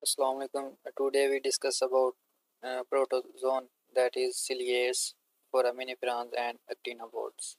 Assalamu alaikum. Today we discuss about protozoan, that is ciliates, foraminifera and actinobods.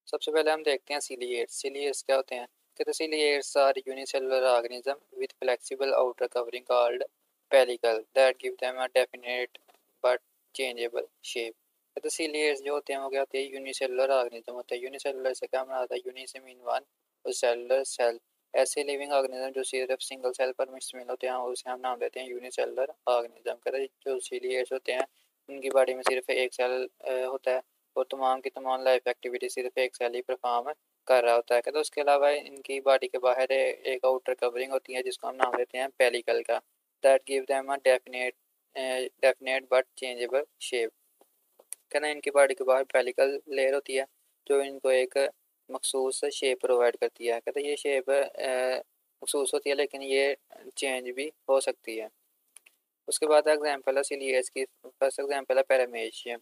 सबसे पहले हम देखते हैं ciliates. Ciliates क्या होते हैं? कहते हैं ciliates are unicellular organism with flexible outer covering called pellicle that give them a definite but changeable shape. कहते हैं ciliates जो होते हैं वो क्या होते हैं? यूनिसेलुलर ऑर्गेनिज्म होते हैं. यूनिसेलुलर से क्या मना आता है? यूनि से मीन वन और सेलुलर सेल. ऐसे लिविंग ऑर्गेनिज्म जो सिर्फ सिंगल सेल पर मुश्तमिल होते हैं उसे हम नाम देते हैं यूनिसेलुलर ऑर्गेनिज्म. कहते हैं जो ciliates होते हैं उनकी बॉडी में सिर्फ एक सेल होता है और तमाम की तमाम लाइफ एक्टिविटी सिर्फ एक सेल ही परफॉर्म कर रहा होता है. तो उसके अलावा इनकी बॉडी के बाहर एक आउटर कवरिंग होती है जिसको हम नाम देते हैं पेलिकल का. That give them a definite but changeable shape. कहना इनकी बॉडी के बाहर पेलिकल लेयर होती है जो इनको एक मखसूस शेप प्रोवाइड करती है. कहते ये शेप मखसूस होती है लेकिन ये चेंज भी हो सकती है. उसके बाद एग्जाम्पल है सिलियस की. फर्स्ट एग्जाम्पल है पैरामेशियम.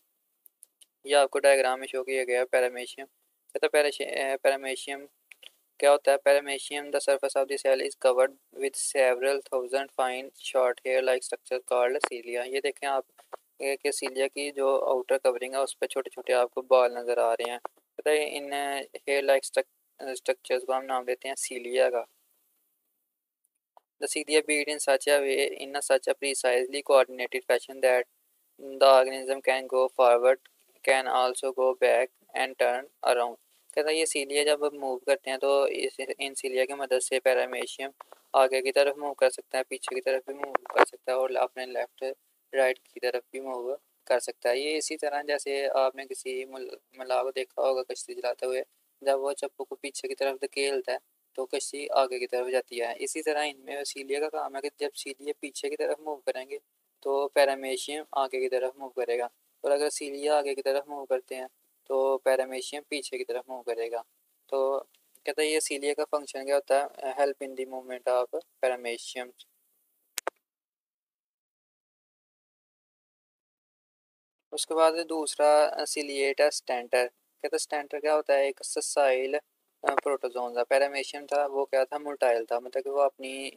ये आपको डायग्राम में शो किया गया है पैरामेशियम. तो पैरामेशियम क्या होता है? Paramecium the surface of the cell is covered with several thousand fine short hair like structure called cilia. ये देखें आप कि सीलिया की जो आउटर कवरिंग है उस पर छोटे छोटे आपको बाल नज़र आ रहे हैं. पता है इन हेयर लाइक स्ट्रक्चर्स को हम नाम देते हैं सीलिया का. The cilia beat in such a way, in a such a precisely coordinated fashion that the organism can go forward, can also go back and turn around. कहता है ये सीलिया जब मूव करते हैं तो इन सीलिया की मदद से पैरामेशियम आगे की तरफ मूव कर सकता है, पीछे की तरफ भी मूव कर सकता है और अपने लेफ्ट राइट की तरफ भी मूव कर सकता है. ये इसी तरह जैसे आपने किसी मुल्ला को देखा होगा कश्ती चलाते हुए, जब वो चप्पू को पीछे की तरफ धकेलता है तो कश्ती आगे की तरफ जाती है. इसी तरह इनमें सीलिया का काम है कि जब सीलिया पीछे की तरफ मूव करेंगे तो पैरामेशियम आगे की तरफ मूव करेगा और अगर सीलिया आगे की तरफ मूव करते हैं तो पैरामेशियम पीछे की तरफ मूव करेगा. तो कहते हैं ये सीलिया का फंक्शन क्या होता है? Help in the movement of paramecium. उसके बाद दूसरा सिलिएट है स्टेंटर. कहते हैं स्टेंटर क्या होता है? एक ससाइल प्रोटोजोन था. पैरामेशियम था वो क्या था? मोटाइल था, मतलब कि वो अपनी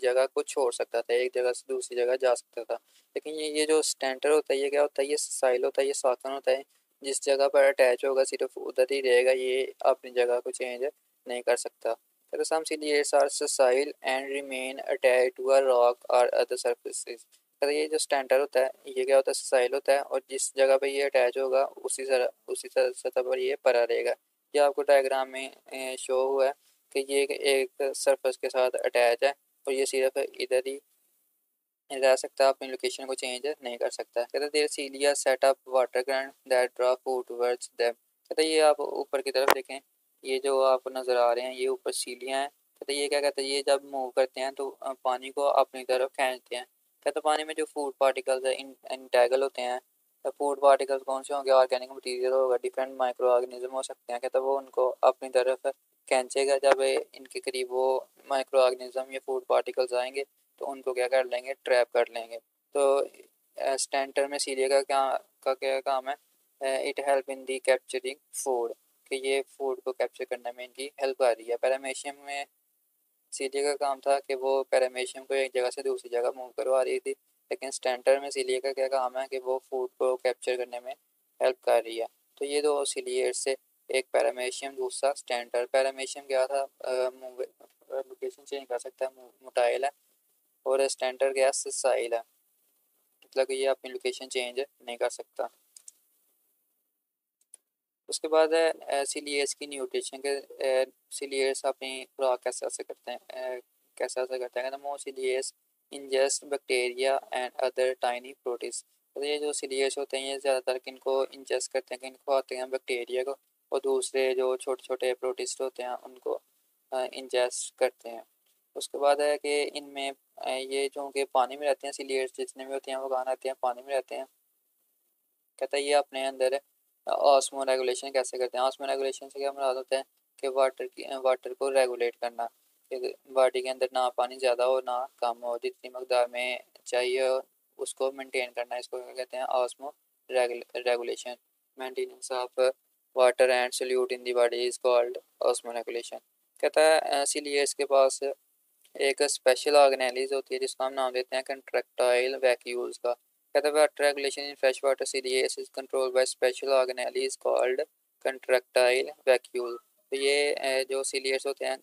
जगह को छोड़ सकता था, एक जगह से दूसरी जगह जा सकता था. लेकिन ये जो स्टेंटर होता है ये क्या होता है? ये साइल होता है, ये साकन होता है. जिस जगह पर अटैच होगा सिर्फ उधर ही रहेगा, ये अपनी जगह को चेंज नहीं कर सकता. तो some ciliates are sessile and remain attach to a rock और अदर सर्फेसेस. तो ये जो स्टेंटर होता है ये क्या होता है? ससाइल होता है और जिस जगह पर ये अटैच होगा उसी सतह पर ये पड़ा रहेगा. ये आपको डायग्राम में शो हुआ है कि ये एक सरफेस के साथ अटैच है और ये सिर्फ इधर ही रह सकता है, अपनी लोकेशन को चेंज नहीं कर सकता. कहते their cilia set up water current that draw food towards them. कहते ये आप ऊपर की तरफ देखें, ये जो आपको नज़र आ रहे हैं ये ऊपर सीलियाँ हैं. कहते ये क्या कहते हैं? ये जब मूव करते हैं तो पानी को अपनी तरफ खींचते हैं. कहते पानी में जो फूड पार्टिकल्स है इंटैगल होते हैं. फूड पार्टिकल्स कौन से होंगे? ऑर्गेनिक मटीरियल होगा, डिफरेंट माइक्रो ऑर्गेनिज्म हो सकते हैं. कहते वो उनको अपनी तरफ खींचेगा. जब इनके करीब वो माइक्रो ऑर्गेनिज्म या फूड पार्टिकल्स आएंगे तो उनको क्या कर लेंगे? ट्रैप कर लेंगे. तो स्टेंटर में सीलिया का क्या काम है? It help in the capturing food, कि ये फूड को कैप्चर करने में इनकी हेल्प कर रही है. पैरामेशियम में सीलिया का काम था कि वो पैरामेशियम को एक जगह से दूसरी जगह मूव करवा रही थी. लेकिन स्टेंटर में सीलिया का क्या काम है कि वो फूड को कैप्चर करने में हेल्प कर रही है. तो ये दो सीलिएट से, एक पैरामेशियम दूसरा स्टेंटर. पैरामेशियम क्या था? लोकेशन चेंज कर सकता है, मोटाइल है. और स्टैंडर्ड गैस साइल है, मतलब कि ये अपनी लोकेशन चेंज नहीं कर सकता. उसके बाद है सीलिएस की न्यूट्रिशन के. सीलिएस अपनी खुराक कैसे असर करते हैं? कैसे असर करते हैं? Most ciliates ingest bacteria and other tiny protist. तो ये जो सीलिएस होते हैं ये ज़्यादातर किनको इंजेस्ट करते हैं? किनको आते हैं? बैक्टीरिया को. और दूसरे जो छोटे छोटे प्रोटिस्ट होते हैं उनको इंजेस्ट करते हैं. उसके बाद है कि इनमें ये जो कि पानी में रहते हैं, सीलिएट्स जितने भी होते हैं वो कहाँ रहते हैं? पानी में रहते हैं. कहता है ये अपने अंदर ऑस्मो रेगुलेशन कैसे करते हैं? ऑस्मो रेगुलेशन से क्या मुराद होता है? कि वाटर को रेगुलेट करना, कि बॉडी के अंदर ना पानी ज़्यादा हो ना कम हो, जितनी मकदार में चाहिए उसको मेंटेन करना. इसको क्या कहते हैं? Osmo regulation. Maintenance of water and solute in the body is called osmo regulation. कहता है सीलिएट्स के पास एक स्पेशल ऑर्गेनेलिज होती है जिसका हम नाम देते हैं कंट्रैक्टाइल वैक्यूल्स का। कहते हैं water regulation in fresh water ciliates is controlled by special organelles called contractile vacuole. तो ये जो सीलिएस होते हैं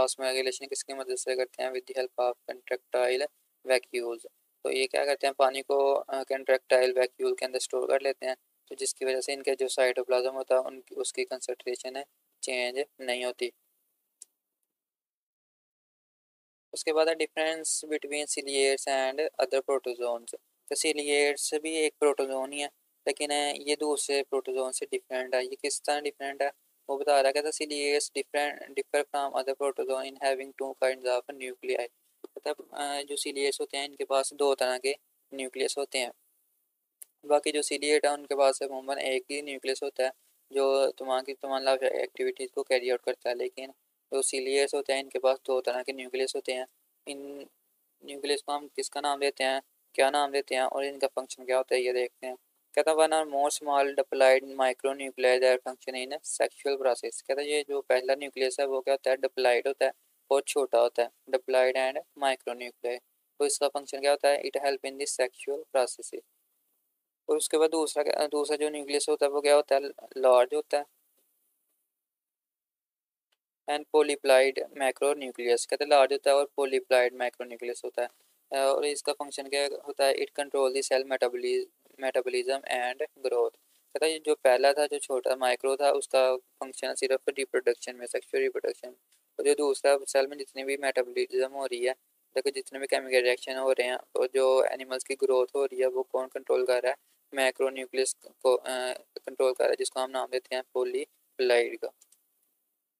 उसमें रेगुलेशन किसकी मदद से करते हैं? With the help of contractile vacuoles. तो ये क्या करते हैं? पानी को कंट्रैक्टाइल वैक्यूल के अंदर स्टोर कर लेते हैं, तो जिसकी वजह से इनके जो साइटोप्लाज्म होता है उनकी उसकी कंसंट्रेशन है चेंज नहीं होती। उसके बाद है difference between ciliates and other protozoans. तो सिलिएट्स भी एक प्रोटोजोन ही है, लेकिन ये दूसरे प्रोटोजोन से डिफरेंट है। ये किस तरह डिफरेंट है वो बता रहा है। कहता ciliates differ from other protozoan in having two kinds of nuclei. मतलब जो सिलिएट्स होते हैं इनके पास दो तरह के न्यूक्लियस होते हैं। बाकी जो सिलिएट है उनके पास अमूमन एक ही न्यूक्लियस होता है जो तमाम लाइफ एक्टिविटीज़ को कैरी आउट करता है। लेकिन जो सिलिएट्स होते हैं इनके पास दो तरह के न्यूक्लियस होते हैं। इन न्यूक्लियस को हम किसका नाम देते हैं, क्या नाम देते हैं और इनका फंक्शन क्या होता है ये देखते हैं। कहता है one or more small diploid micro nuclei that function in sexual process. कहता है ये जो पहला न्यूक्लियस है वो क्या होता है? डिप्लॉइड होता है, बहुत छोटा होता है, डिप्लॉइड एंड माइक्रो न्यूक्लियाई। तो इसका फंक्शन क्या होता है? It help in this sexual process. और उसके बाद दूसरा जो न्यूक्लियस होता है वो क्या होता है? लार्ज होता है एंड पोलीप्लाइड मैक्रो न्यूक्लियस। कहते हैं लार्ज होता है और पोलीप्लाइड मैक्रो न्यूक्लियस होता है। और इसका फंक्शन क्या होता है? It control the cell metabolism and growth. कहता है जो पहला था जो छोटा माइक्रो था उसका फंक्शन सिर्फ रिप्रोडक्शन में, सेक्सुअल रिप्रोडक्शन। और जो दूसरा सेल में जितनी भी मेटाबॉलिज्म हो रही है, देखो जितने भी केमिकल रिएक्शन हो रहे हैं और जो एनिमल्स की ग्रोथ हो रही है वो कौन कंट्रोल कर रहा है? मैक्रो न्यूक्लियस को कंट्रोल कर रहा है, जिसको हम नाम देते हैं पोलीप्लाइड का।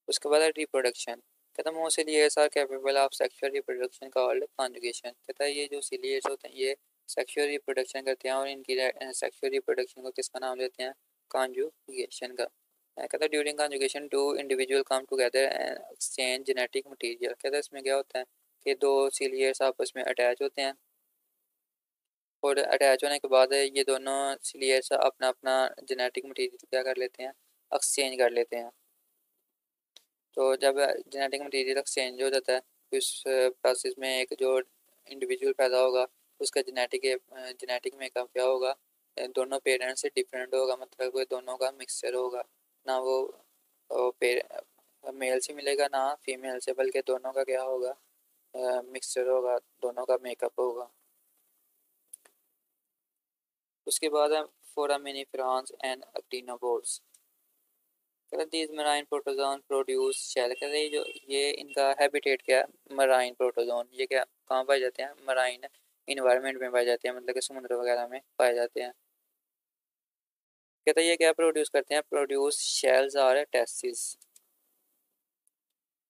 उसके बाद है रिप्रोडक्शन। कहता है most ciliates are capable of sexual reproduction called conjugation. कहता है ये जो सिलिएट्स होते हैं ये सेक्सुअल रिप्रोडक्शन करते हैं और इनकी सेक्सुअल रिप्रोडक्शन को किसका नाम देते हैं? कॉन्जुगेशन का। कहता है during conjugation two individual come together and exchange genetic material. कहता है इसमें क्या होता है कि दो सिलिएट्स आपस में अटैच होते हैं और अटैच होने के बाद ये दोनों सिलिएट्स अपना अपना जेनेटिक मटेरियल क्या कर लेते हैं? एक्सचेंज कर लेते हैं। तो जब जेनेटिक मटेरियल एक्सचेंज हो जाता है तो इस प्रोसेस में एक जो इंडिविजुअल पैदा होगा उसका जेनेटिक मेकअप क्या होगा? दोनों पेरेंट्स से डिफरेंट होगा, मतलब वो दोनों का मिक्सचर होगा। ना वो मेल से मिलेगा ना फीमेल से, बल्कि दोनों का क्या होगा? मिक्सचर होगा, दोनों का मेकअप होगा। उसके बाद है foraminiferans and actinopods. These marine protozoan produce shell. कहते हैं जो ये इनका हैबिटेट क्या है? Marine protozoan. ये क्या कहाँ पाए जाते हैं? मराइन इन्वायरमेंट में पाए जाते हैं, मतलब कि समुद्र वगैरह में पाए जाते हैं। कहते हैं ये क्या प्रोड्यूस करते हैं? प्रोड्यूस शेल्स और testis.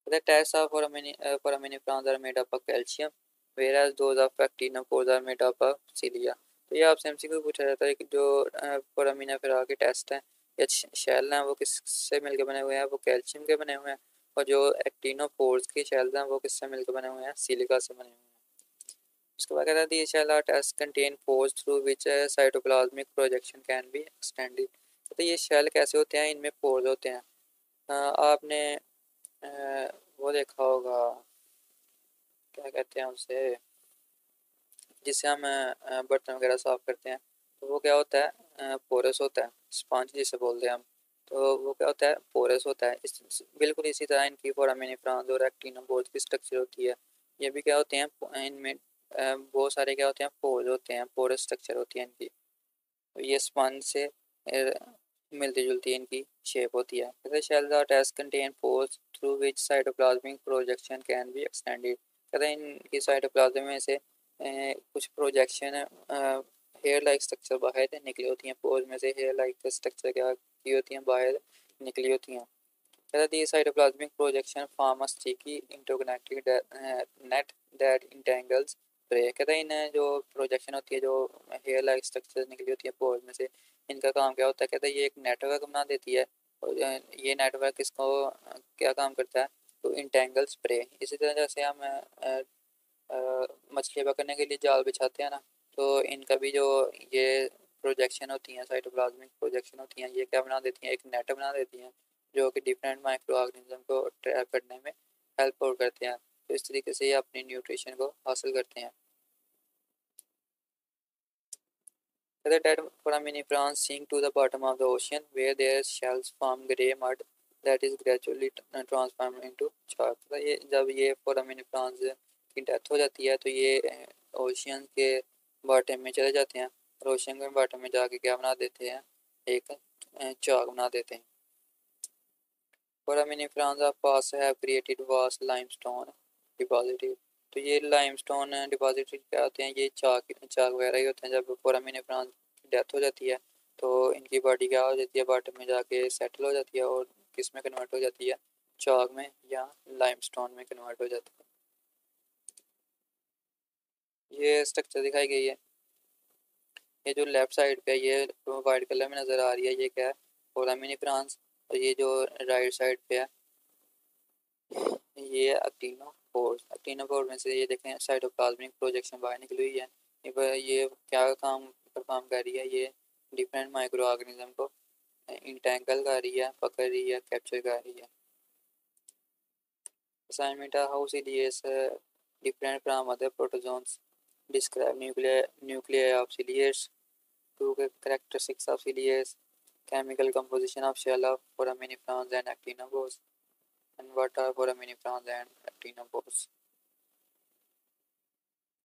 The tests of foraminiferae are made up of calcium, whereas those of actinophores are made up of cilia। तो ये आपसे एमसीक्यू पूछा जाता है कि जो फोरामिनिफेरा के टेस्ट हैं या शेल हैं वो किससे मिलकर बने हुए हैं? वो कैल्शियम के बने हुए हैं। और जो एक्टिनोफोर्स के शेल्स हैं वो किससे मिलकर बने हुए हैं? सिलिका से बने हुए हैं। उसके बाद कहता है these shell are tests contain pores through which cytoplasmic projection can be extended। तो ये शेल कैसे होते हैं? इनमें पोर्स होते हैं। आपने वो देखा होगा, क्या कहते हैं उसे, जिससे हम बर्तन वगैरह साफ़ करते हैं, तो वो क्या होता है? पोरस होता है, स्पंज जिसे बोलते हैं हम। तो वो क्या होता है? पोरस होता है। बिल्कुल इसी तरह इनकी फोरामिनिफेरान्स और एक्टिनोबोर्ड्स की स्ट्रक्चर होती है। ये भी क्या होते हैं? इनमें बहुत सारे क्या होते हैं? पोर्स होते हैं, पोरस स्ट्रक्चर होती है इनकी। तो ये स्पंज से मिलती जुलती इनकी शेप होती है। जैसे shells or test contain pores through which cytoplasmic projection can be extended. कहते हैं इनकी साइटोप्लाज्म में से कुछ प्रोजेक्शन हेयर लाइक स्ट्रक्चर बाहर निकली होती हैं। पोर्स में से हेयर लाइक स्ट्रक्चर क्या की होती हैं? बाहर निकली होती हैं। कहते हैं these cytoplasmic projection form a sticky interconnected net that entangles prey। कहते हैं इन जो प्रोजेक्शन होती है, जो हेयर लाइक स्ट्रक्चर निकली होती है पोर्स में से, इनका काम क्या होता है? कहते हैं ये एक नेटवर्क बना देती है। और ये नेटवर्क किसको क्या काम करता है? तो इंटेंगल्स प्रे। इसी तरह जैसे हम मछली पकड़ने के लिए जाल बिछाते हैं ना, तो इनका भी जो ये प्रोजेक्शन होती हैं, साइटोप्लाज्मिक प्रोजेक्शन होती हैं, ये क्या बना देती हैं? एक नेट बना देती हैं जो कि डिफरेंट माइक्रो ऑर्गेनिज्म को ट्रैप करने में हेल्प और करते हैं। तो इस तरीके से ये अपनी न्यूट्रिशन को हासिल करते हैं। That foraminifera sink to the bottom of the ocean where their shells form grey mud that is gradually transformed into chalk। तो ये जब ये फोरामिनिफ्रॉन्स की डेथ हो जाती है तो ये ओशियन के बॉटम में चले जाते हैं और ओशियन के बॉटम में जाके क्या बना देते हैं, एक चाक बना देते हैं। Foraminiferans of past have created vast limestone deposit. तो ये लाइमस्टोन डिपॉजिट क्या होते हैं, ये चाक चाक वगैरह ही होते हैं। जब फोरामिनिफ्रॉन्स की डेथ हो जाती है तो इनकी बॉडी क्या हो जाती है, बॉटम में जाके सेटल हो जाती है और किस में कन्वर्ट हो जाती है, चाक में या लाइमस्टोन में कन्वर्ट हो जाती है। ये स्ट्रक्चर दिखाई गई है। ये जो लेफ्ट साइड पे ये वाइट कलर में नज़र आ रही है, ये क्या है, फोरामिनिफ्रॉन्स। और ये जो राइट साइड पे है ये एक्टिनोफोर्स। एक्टिनोफोर में से ये देखें साइटोप्लाज्मिक प्रोजेक्शन बाहर निकली हुई है। ये क्या काम परफॉर्म कर रही है, ये डिफरेंट माइक्रो ऑर्गेनिज्म को इंटेंगल कर रही है, पकड़ रही है, कैप्चर कर रही है। Assignment how ciliates different from other protozoans, describe nuclear of ciliates, two characteristics of ciliates, chemical composition of shell of foraminifrons and actinopores, and what are foraminifrons and actinopores।